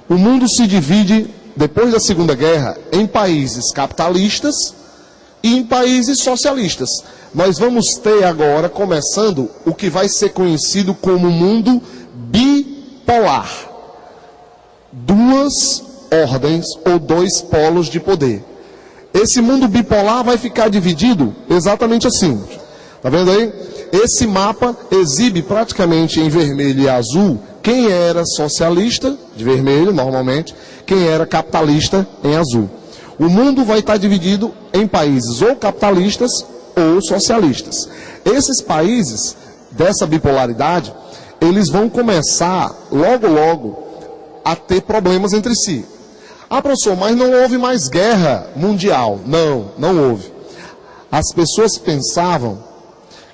O mundo se divide, depois da Segunda Guerra, em países capitalistas e em países socialistas. Nós vamos ter agora, começando, o que vai ser conhecido como mundo bipolar. Duas ordens ou dois polos de poder. Esse mundo bipolar vai ficar dividido exatamente assim. Tá vendo aí? Esse mapa exibe praticamente em vermelho e azul quem era socialista, de vermelho normalmente, quem era capitalista em azul. O mundo vai estar dividido em países ou capitalistas ou socialistas. Esses países, dessa bipolaridade, eles vão começar, logo, a ter problemas entre si. Ah, professor, mas não houve mais guerra mundial. Não houve. As pessoas pensavam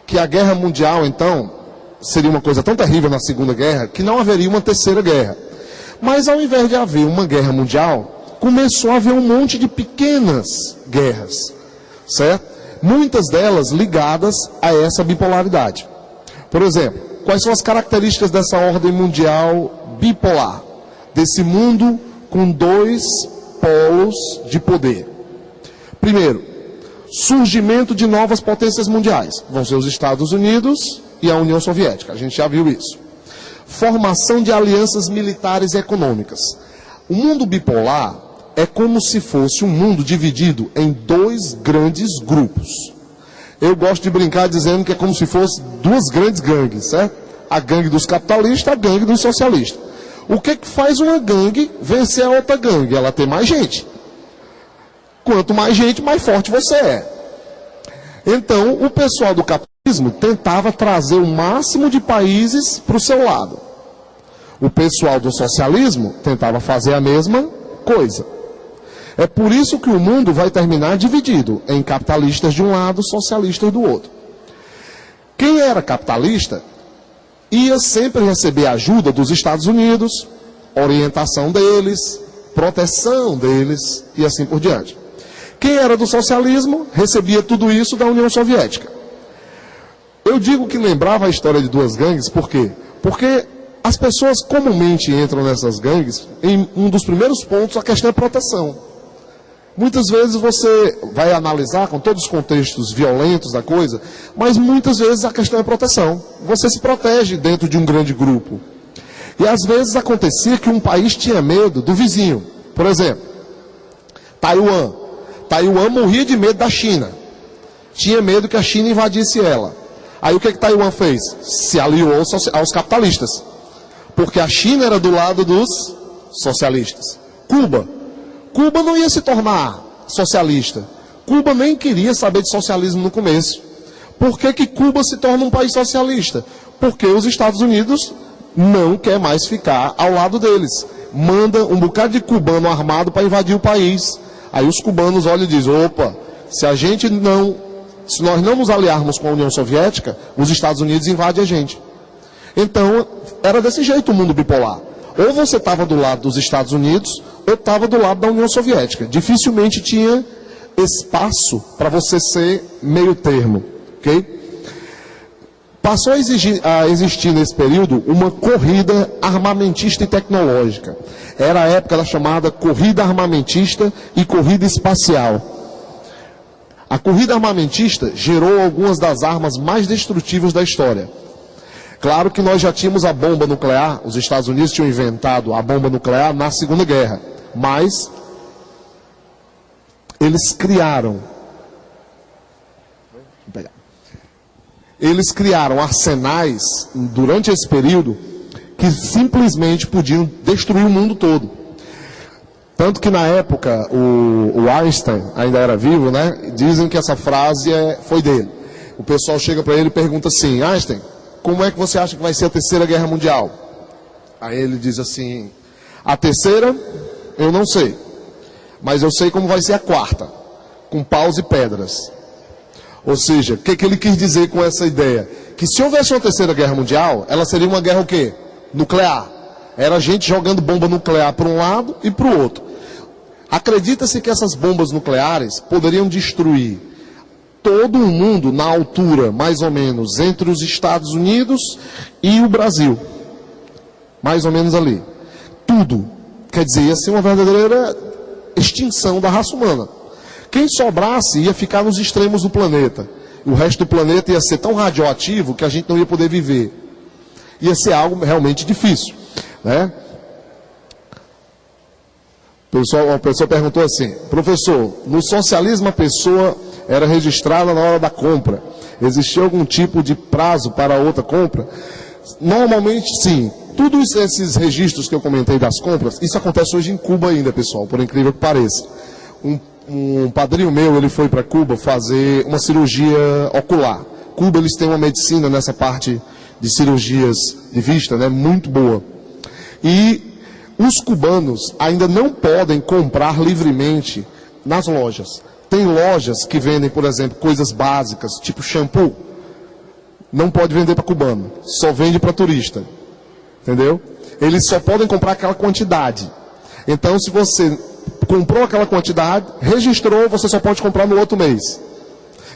que a guerra mundial, então, seria uma coisa tão terrível na Segunda Guerra, que não haveria uma terceira guerra. Mas ao invés de haver uma guerra mundial, começou a haver um monte de pequenas guerras, certo? Muitas delas ligadas a essa bipolaridade. Por exemplo, quais são as características dessa ordem mundial bipolar? Desse mundo com dois polos de poder. Primeiro, surgimento de novas potências mundiais. Vão ser os Estados Unidos e a União Soviética. A gente já viu isso. Formação de alianças militares e econômicas. O mundo bipolar é como se fosse um mundo dividido em dois grandes grupos. Eu gosto de brincar dizendo que é como se fosse duas grandes gangues, certo? A gangue dos capitalistas, a gangue dos socialistas. O que faz uma gangue vencer a outra gangue? Ela tem mais gente. Quanto mais gente, mais forte você é. Então, o pessoal do capitalismo tentava trazer o máximo de países para o seu lado. O pessoal do socialismo tentava fazer a mesma coisa. É por isso que o mundo vai terminar dividido em capitalistas de um lado, socialistas do outro. Quem era capitalista ia sempre receber ajuda dos Estados Unidos, orientação deles, proteção deles e assim por diante. Quem era do socialismo recebia tudo isso da União Soviética. Eu digo que lembrava a história de duas gangues, por quê? Porque as pessoas comumente entram nessas gangues, em um dos primeiros pontos, a questão é proteção. Muitas vezes você vai analisar com todos os contextos violentos da coisa, mas muitas vezes a questão é proteção. Você se protege dentro de um grande grupo. E às vezes acontecia que um país tinha medo do vizinho. Por exemplo, Taiwan. Taiwan morria de medo da China. Tinha medo que a China invadisse ela. Aí o que Taiwan fez? Se aliou aos capitalistas. Porque a China era do lado dos socialistas. Cuba não ia se tornar socialista. Cuba nem queria saber de socialismo no começo. Por que Cuba se torna um país socialista? Porque os Estados Unidos não quer mais ficar ao lado deles. Manda um bocado de cubano armado para invadir o país. Aí os cubanos olham e dizem, opa, se nós não nos aliarmos com a União Soviética, os Estados Unidos invadem a gente. Então, era desse jeito o mundo bipolar. Ou você estava do lado dos Estados Unidos, ou estava do lado da União Soviética. Dificilmente tinha espaço para você ser meio termo. Okay? Passou a existir nesse período uma corrida armamentista e tecnológica. Era a época da chamada corrida armamentista e corrida espacial. A corrida armamentista gerou algumas das armas mais destrutivas da história. Claro que nós já tínhamos a bomba nuclear, os Estados Unidos tinham inventado a bomba nuclear na Segunda Guerra, mas eles criaram arsenais durante esse período que simplesmente podiam destruir o mundo todo. Tanto que na época o Einstein ainda era vivo, né? Dizem que essa frase foi dele. O pessoal chega para ele e pergunta assim, Einstein, como é que você acha que vai ser a terceira guerra mundial? Aí ele diz assim, a terceira eu não sei, mas eu sei como vai ser a quarta, com paus e pedras. Ou seja, o que ele quis dizer com essa ideia? Que se houvesse uma terceira guerra mundial, ela seria uma guerra o quê? Nuclear. Era gente jogando bomba nuclear para um lado e para o outro. Acredita-se que essas bombas nucleares poderiam destruir todo o mundo na altura, mais ou menos, entre os Estados Unidos e o Brasil. Mais ou menos ali. Tudo. Quer dizer, ia ser uma verdadeira extinção da raça humana. Quem sobrasse ia ficar nos extremos do planeta. O resto do planeta ia ser tão radioativo que a gente não ia poder viver. Ia ser algo realmente difícil, né? A pessoa perguntou assim: professor, no socialismo a pessoa era registrada na hora da compra. Existia algum tipo de prazo para outra compra? Normalmente sim. Todos esses registros que eu comentei das compras, isso acontece hoje em Cuba ainda, pessoal, por incrível que pareça. Um padrinho meu, ele foi para Cuba fazer uma cirurgia ocular. Cuba, eles têm uma medicina nessa parte de cirurgias de vista, né, muito boa. E os cubanos ainda não podem comprar livremente nas lojas. Tem lojas que vendem, por exemplo, coisas básicas, tipo shampoo. Não pode vender para cubano, só vende para turista. Entendeu? Eles só podem comprar aquela quantidade. Então, se você comprou aquela quantidade, registrou, você só pode comprar no outro mês.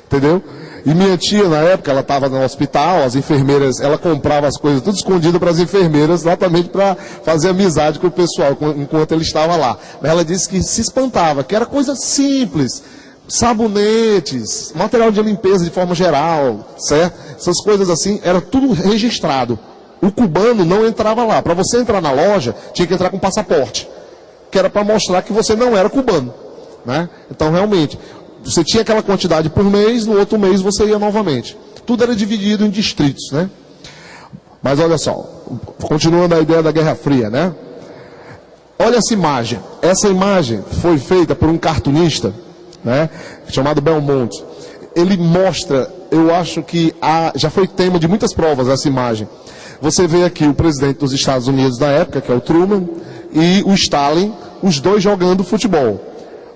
Entendeu? E minha tia, na época, ela estava no hospital, as enfermeiras, ela comprava as coisas tudo escondido para as enfermeiras, exatamente para fazer amizade com o pessoal, enquanto ele estava lá. Mas ela disse que se espantava, que era coisa simples, sabonetes, material de limpeza de forma geral, certo? Essas coisas assim, era tudo registrado. O cubano não entrava lá. Para você entrar na loja, tinha que entrar com passaporte, que era para mostrar que você não era cubano, né? Então, realmente, você tinha aquela quantidade por mês, no outro mês você ia novamente. Tudo era dividido em distritos, né? Mas olha só, continuando a ideia da Guerra Fria, né? Olha essa imagem. Essa imagem foi feita por um cartunista, né, chamado Belmont. Ele mostra, eu acho que já foi tema de muitas provas essa imagem. Você vê aqui o presidente dos Estados Unidos da época, que é o Truman, e o Stalin, os dois jogando futebol.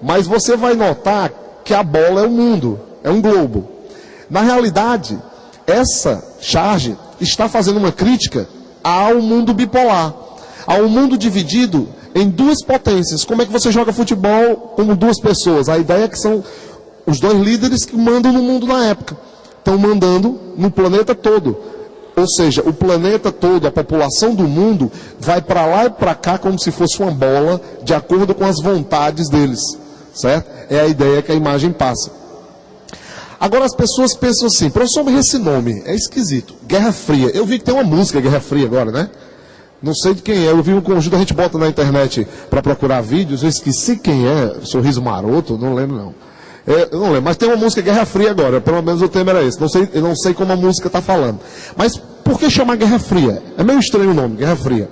Mas você vai notar que a bola é o mundo, é um globo. Na realidade, essa charge está fazendo uma crítica ao mundo bipolar, ao mundo dividido em duas potências. Como é que você joga futebol como duas pessoas? A ideia é que são os dois líderes que mandam no mundo na época. Estão mandando no planeta todo. Ou seja, o planeta todo, a população do mundo, vai para lá e para cá como se fosse uma bola, de acordo com as vontades deles. Certo? É a ideia que a imagem passa. Agora as pessoas pensam assim: professor, mas esse nome é esquisito. Guerra Fria. Eu vi que tem uma música Guerra Fria agora, né? Não sei de quem é. Eu vi um conjunto, a gente bota na internet para procurar vídeos. Eu esqueci quem é. Sorriso Maroto, não lembro não. Eu não lembro, mas tem uma música Guerra Fria agora, pelo menos o tema era esse. Eu não sei como a música está falando. Mas por que chamar Guerra Fria? É meio estranho o nome, Guerra Fria.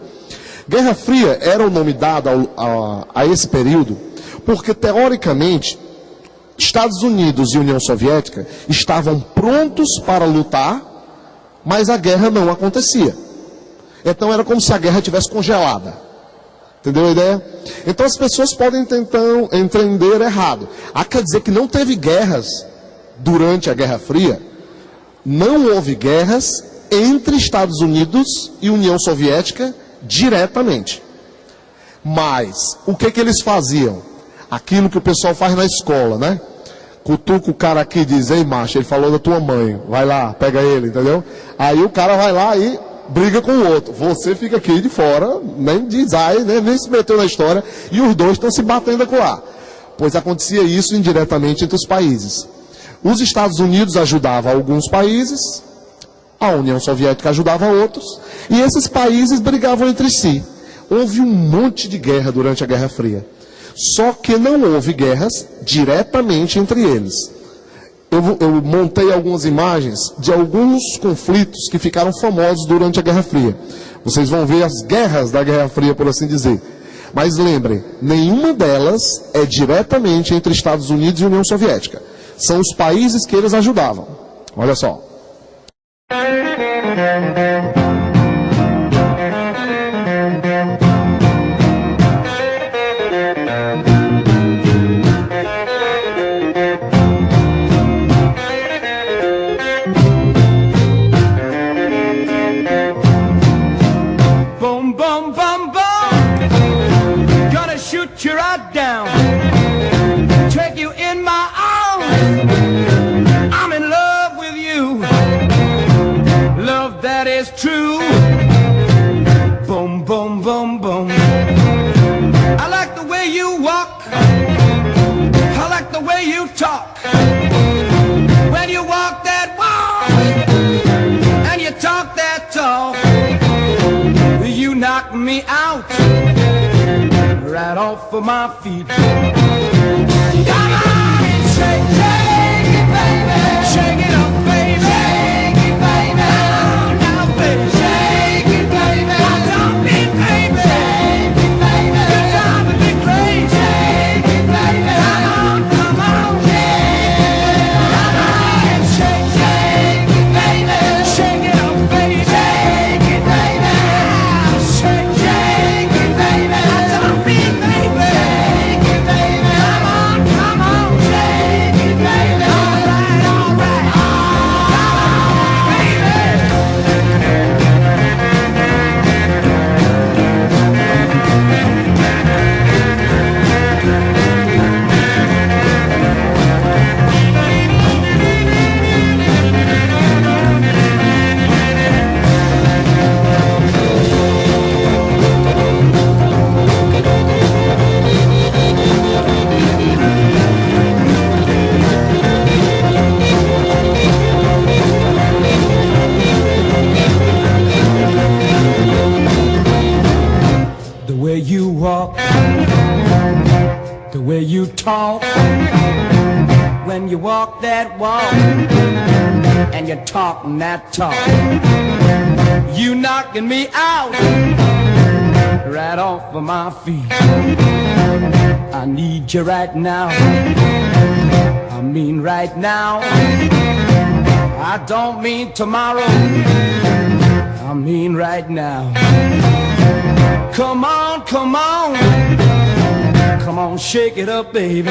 Guerra Fria era o nome dado a esse período, porque teoricamente, Estados Unidos e União Soviética estavam prontos para lutar, mas a guerra não acontecia. Então era como se a guerra tivesse congelada. Entendeu a ideia? Então as pessoas podem tentar entender errado. Quer dizer que não teve guerras durante a Guerra Fria? Não houve guerras entre Estados Unidos e União Soviética diretamente. Mas o que eles faziam? Aquilo que o pessoal faz na escola, né? Cutuca o cara aqui e diz: ei, macho, ele falou da tua mãe, vai lá, pega ele, entendeu? Aí o cara vai lá e briga com o outro. Você fica aqui de fora, nem diz ai, nem se meteu na história, e os dois estão se batendo acolá. Pois acontecia isso indiretamente entre os países. Os Estados Unidos ajudavam alguns países, a União Soviética ajudava outros, e esses países brigavam entre si. Houve um monte de guerra durante a Guerra Fria. Só que não houve guerras diretamente entre eles. Eu montei algumas imagens de alguns conflitos que ficaram famosos durante a Guerra Fria. Vocês vão ver as guerras da Guerra Fria, por assim dizer. Mas lembrem, nenhuma delas é diretamente entre Estados Unidos e União Soviética. São os países que eles ajudavam. Olha só. Boom, boom, boom. bum bum, gonna shoot you right down, take you in my arms. I'm in love with you, love that is true. Boom, boom, boom, boom. I like the way you walk, I like the way you talk. When you walk that walk and you talk that talk, you knock me out right off of my feet. Come on and shake, shake it, baby. Shake it up, baby. Shake it, baby. Now, baby. Shake it, baby. I don't need baby. Shake it, baby. You're driving me crazy. Shake it, baby. Come on, yeah. Come on and shake, shake it, baby. Shake it up, baby. Shake it, baby. Shake, shake it, baby. I don't need baby. Shake it, baby. Come on, shake it, baby. All right, all right. Come on, baby. The way you walk, the way you talk, when you walk that walk and you talk that talk, you knocking me out right off of my feet. I need you right now, I mean right now. I don't mean tomorrow, I mean right now. Come on, come on, come on, shake it up, baby.